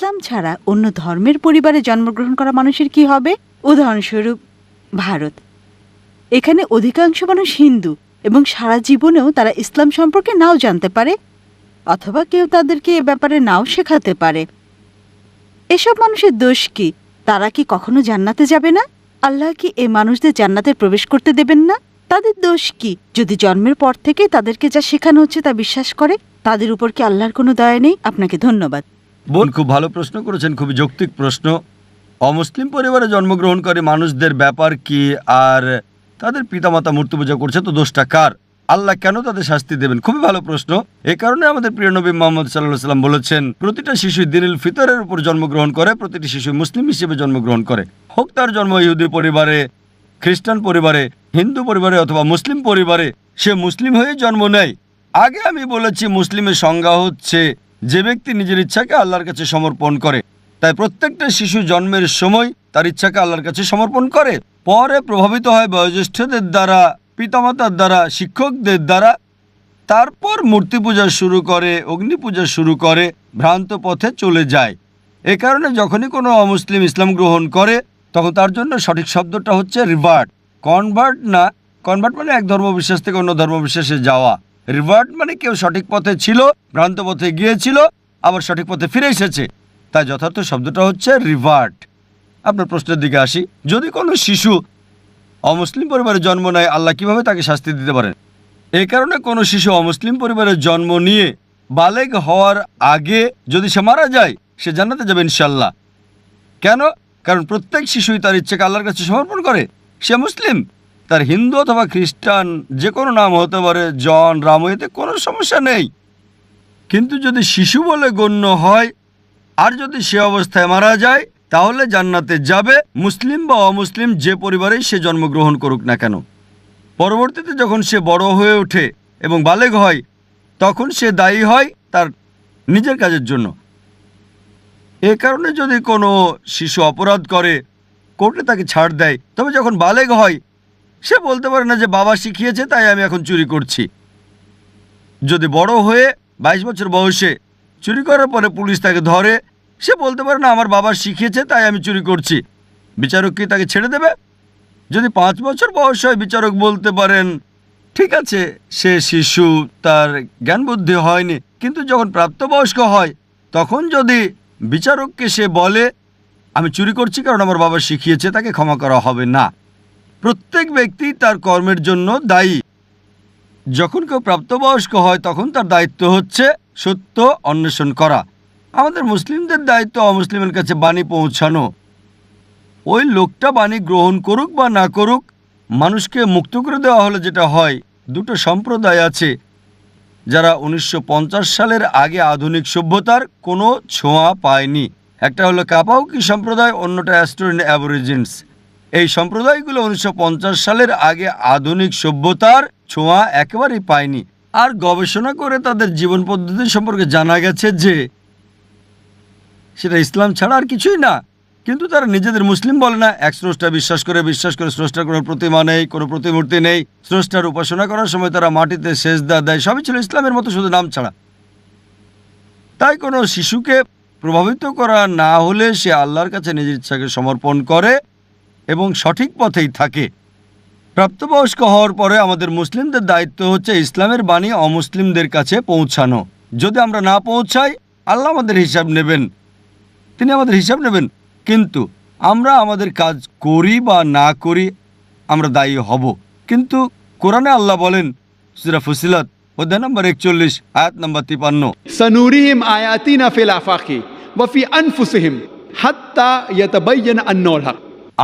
ইসলাম ছাড়া অন্য ধর্মের পরিবারে জন্মগ্রহণ করা মানুষের কি হবে? উদাহরণস্বরূপ ভারত, এখানে অধিকাংশ মানুষ হিন্দু এবং সারা জীবনেও তারা ইসলাম সম্পর্কে নাও জানতে পারে, অথবা কেউ তাদেরকে এ ব্যাপারে নাও শেখাতে পারে। এসব মানুষের দোষ কি? তারা কি কখনো জান্নাতে যাবে না? আল্লাহ কি এই মানুষদের জান্নাতে প্রবেশ করতে দেবেন না? তাদের দোষ কি যদি জন্মের পর থেকে তাদেরকে যা শেখানো হচ্ছে তা বিশ্বাস করে? তাদের উপর কি আল্লাহর কোনো দয়া নেই? আপনাকে ধন্যবাদ। বোন, খুব ভালো প্রশ্ন করেছেন, খুবই যৌক্তিক প্রশ্ন। অমুসলিম পরিবারে জন্মগ্রহণ করে মানুষদের ব্যাপার কি, আর তাদের পিতামাতা মূর্তি পূজা করছে, তো দোষটা কার? আল্লাহ কেন তাদের শাস্তি দেবেন? খুবই ভালো প্রশ্ন। এই কারণে আমাদের প্রিয় নবী মুহাম্মদ সাল্লাল্লাহু আলাইহি সাল্লাম বলেছেন, প্রতিটা শিশু দীনুল ফিতরের উপর জন্মগ্রহণ করে, প্রতিটি শিশু মুসলিম হিসেবে জন্মগ্রহণ করে, হোক তার জন্ম ইহুদি পরিবারে, খ্রিস্টান পরিবারে, হিন্দু পরিবারে অথবা মুসলিম পরিবারে, সে মুসলিম হয়ে জন্ম নেয়। আগে আমি বলেছি, মুসলিমের সংজ্ঞা হচ্ছে যে ব্যক্তি নিজের ইচ্ছাকে আল্লাহর কাছে সমর্পণ করে। তাই প্রত্যেকটা শিশু জন্মের সময় তার ইচ্ছাকে আল্লাহর কাছে সমর্পণ করে, পরে প্রভাবিত হয় বয়োজ্যেষ্ঠদের দ্বারা, পিতামাতার দ্বারা, শিক্ষকদের দ্বারা, তারপর মূর্তি পূজা শুরু করে, অগ্নি পূজা শুরু করে, ভ্রান্ত পথে চলে যায়। এ কারণে যখনই কোনো অমুসলিম ইসলাম গ্রহণ করে, তখন তার জন্য সঠিক শব্দটা হচ্ছে রিভার্ট, কনভার্ট না। কনভার্ট মানে এক ধর্মবিশ্বাস থেকে অন্য ধর্মবিশ্বাসে যাওয়া। রিভার্ট মানে কেউ সঠিক পথে ছিল, ভ্রান্ত পথে গিয়েছিল, আবার সঠিক পথে ফিরে এসেছে। তাই যথার্থ শব্দটা হচ্ছে রিভার্ট। আপনার প্রশ্নের দিকে আসি, যদি কোনো শিশু অমুসলিম পরিবারে জন্ম নেয়, আল্লাহ কিভাবে তাকে শাস্তি দিতে পারেন? এই কারণে কোনো শিশু অমুসলিম পরিবারে জন্ম নিয়ে বালেগ হওয়ার আগে যদি সে মারা যায়, সে জান্নাতে যাবে ইনশাল্লাহ। কেন? কারণ প্রত্যেক শিশুই তার ইচ্ছাকে আল্লাহর কাছে সমর্পণ করে। সে মুসলিম, তার হিন্দু অথবা খ্রিস্টান যে কোনো নাম হতে পারে, জন, রাম, এতে কোনো সমস্যা নেই। কিন্তু যদি শিশু বলে গণ্য হয় আর যদি সে অবস্থায় মারা যায়, তাহলে জান্নাতে যাবে, মুসলিম বা অমুসলিম যে পরিবারেই সে জন্মগ্রহণ করুক না কেন। পরবর্তীতে যখন সে বড় হয়ে ওঠে এবং বালেগ হয়, তখন সে দায়ী হয় তার নিজের কাজের জন্য। এ কারণে যদি কোনো শিশু অপরাধ করে, কোর্টে তাকে ছাড় দেয়, তবে যখন বালেগ হয় সে বলতে পারে না যে বাবা শিখিয়েছে তাই আমি এখন চুরি করছি। যদি বড় হয়ে 22 বছর বয়সে চুরি করার পরে পুলিশ তাকে ধরে, সে বলতে পারে না আমার বাবা শিখিয়েছে তাই আমি চুরি করছি। বিচারক কি তাকে ছেড়ে দেবে? যদি 5 বছর বয়স হয়, বিচারক বলতে পারেন ঠিক আছে, সে শিশু, তার জ্ঞান বুদ্ধি হয়নি। কিন্তু যখন প্রাপ্তবয়স্ক হয়, তখন যদি বিচারককে সে বলে আমি চুরি করছি কারণ আমার বাবা শিখিয়েছে, তাকে ক্ষমা করা হবে না। প্রত্যেক ব্যক্তি তার কর্মের জন্য দায়ী। যখন কেউ প্রাপ্তবয়স্ক হয়, তখন তার দায়িত্ব হচ্ছে সত্য অন্বেষণ করা। আমাদের মুসলিমদের দায়িত্ব অমুসলিমের কাছে বাণী পৌঁছানো। ওই লোকটা বাণী গ্রহণ করুক বা না করুক, মানুষকে মুক্ত করে দেওয়া হলে যেটা হয়, দুটো সম্প্রদায় আছে যারা 1950 সালের আগে আধুনিক সভ্যতার কোনো ছোঁয়া পায়নি। একটা হলো কাপাউকি সম্প্রদায়, অন্যটা অ্যাস্টোরিয়ান অ্যাবরিজিনস। এই সম্প্রদায়গুলো 1950 সালের আগে আধুনিক সভ্যতার ছোঁয়া একেবারেই পায়নি। আর গবেষণা করে তাদের জীবন পদ্ধতি সম্পর্কে জানা গেছে যে সেটা ইসলাম ছাড়া আর কিছুই না। কিন্তু তারা নিজেদের মুসলিম বলে না, এক স্রষ্টা বিশ্বাস করে স্রষ্টার কোনো প্রতিমা নেই, কোনো প্রতিমূর্তি নেই। স্রষ্টার উপাসনা করার সময় তারা মাটিতে সেজদা দেয়, সবই ছিল ইসলামের মতো, শুধু নাম ছাড়া। তাই কোনো শিশুকে প্রভাবিত করা না হলে সে আল্লাহর কাছে নিজের ইচ্ছাকে সমর্পণ করে এবং সঠিক পথেই থাকে। প্রাপ্তবয়স্ক হওয়ার পরে আমাদের মুসলিমদের দায়িত্ব হচ্ছে ইসলামের বাণী অমুসলিমদের কাছে পৌঁছানো। যদি আমরা না পৌঁছাই, আল্লাহ আমাদের হিসাব নেবেন, তিনি আমাদের হিসাব নেবেন। কিন্তু আমরা আমাদের কাজ করি বা না করি, আমরা দায়ী হব। কিন্তু কোরআনে আল্লাহ বলেন, সূরা ফুসিলাত অধ্যায় নম্বর 41 আয়াত নম্বর 53, সানুরিহিম আয়াতিনা ফিল আফাকি ওয়া ফি আনফুসিহিম হাত্তা ইয়াতাবায়্যানা আন্নাহুল হক।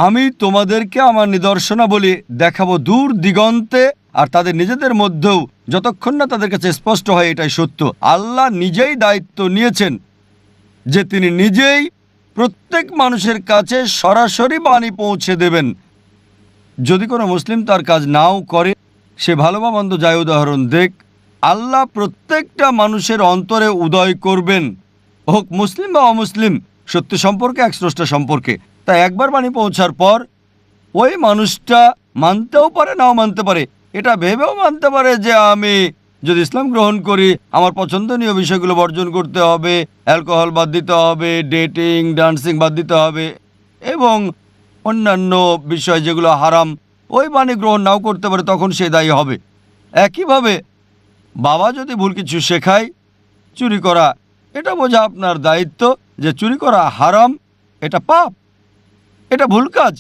আমি তোমাদেরকে আমার নিদর্শনাবলী দেখাবো দূর দিগন্তে আর তাদের নিজেদের মধ্যেও, যতক্ষণ না তাদের কাছে স্পষ্ট হয় এটাই সত্য। আল্লাহ নিজেই দায়িত্ব নিয়েছেন যে তিনি নিজেই প্রত্যেক মানুষের কাছে সরাসরি বাণী পৌঁছে দেবেন। যদি কোনো মুসলিম তার কাজ নাও করে, সে ভালো বা মন্দ যায় উদাহরণ দেখ, আল্লাহ প্রত্যেকটা মানুষের অন্তরে উদয় করবেন, হোক মুসলিম বা অমুসলিম, সত্য সম্পর্কে, এক স্রষ্টা সম্পর্কে। তাই একবার বাণী পৌঁছার পর ওই মানুষটা মানতেও পারে, নাও মানতে পারে। এটা ভেবেও মানতে পারে যে আমি যদি ইসলাম গ্রহণ করি আমার পছন্দনীয় বিষয়গুলো বর্জন করতে হবে, অ্যালকোহল বাদ দিতে হবে, ডেটিং ডান্সিং বাদ দিতে হবে এবং অন্যান্য বিষয় যেগুলো হারাম ওই বাণী গ্রহণ নাও করতে পারে, তখন সে দায়ী হবে। একইভাবে বাবা যদি ভুল কিছু শেখায়, চুরি করা, এটা বোঝা আপনার দায়িত্ব যে চুরি করা হারাম, এটা পাপ, এটা ভুল কাজ।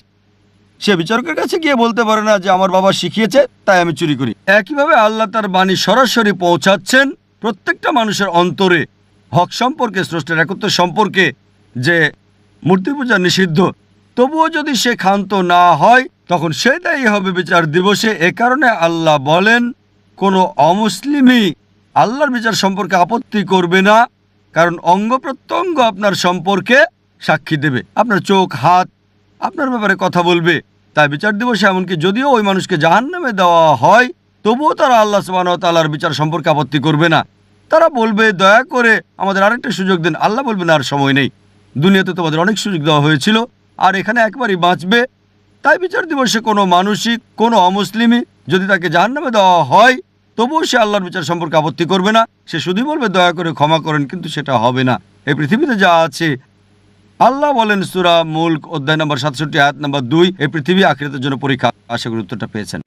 সে বিচারকের কাছে গিয়ে বলতে পারে না যে আমার বাবা শিখিয়েছে তাই আমি চুরি করি। একইভাবে আল্লাহ তার বাণী সরাসরি পৌঁছাচ্ছেন প্রত্যেকটা মানুষের অন্তরে, হক সম্পর্কে, স্রষ্টার একত্ব সম্পর্কে, যে মূর্তি পূজা নিষিদ্ধ। তবুও যদি সে ক্ষান্ত না হয় তখন সে দায়ী হবে বিচার দিবসে। এ কারণে আল্লাহ বলেন কোনো অমুসলিমই আল্লাহর বিচার সম্পর্কে আপত্তি করবে না, কারণ অঙ্গ প্রত্যঙ্গ আপনার সম্পর্কে সাক্ষী দেবে, আপনার চোখ হাত আপনার ব্যাপারে কথা বলবে। তাই বিচার দিবসে এমনকি যদিও ওই মানুষকে জাহান্নামে দেওয়া হয় তবুও তারা আল্লাহ সুবহানাহু ওয়া তাআলার বিচার সম্পর্কে আপত্তি করবে না। তারা বলবে দয়া করে আমাদের আরেকটা সুযোগ দেন। আল্লাহ বলবেন আর সময় নেই, দুনিয়াতে তোমাদের অনেক সুযোগ দেওয়া হয়েছিল আর এখানে একবারই বাঁচবে। তাই বিচার দিবসে কোনো মানুষই, কোনো অমুসলিমই যদি তাকে জাহান্নামে দেওয়া হয় তবুও সে আল্লাহর বিচার সম্পর্কে আপত্তি করবে না। সে শুধুই বলবে দয়া করে ক্ষমা করেন, কিন্তু সেটা হবে না। এই পৃথিবীতে যা আছে, আল্লাহ বলেন সূরা মুলক অধ্যায় নম্বর 67 আয়াত নম্বর 2, এই পৃথিবী আখিরাতের জন্য পরীক্ষা। আশা করি উত্তরটা পেয়েছেন।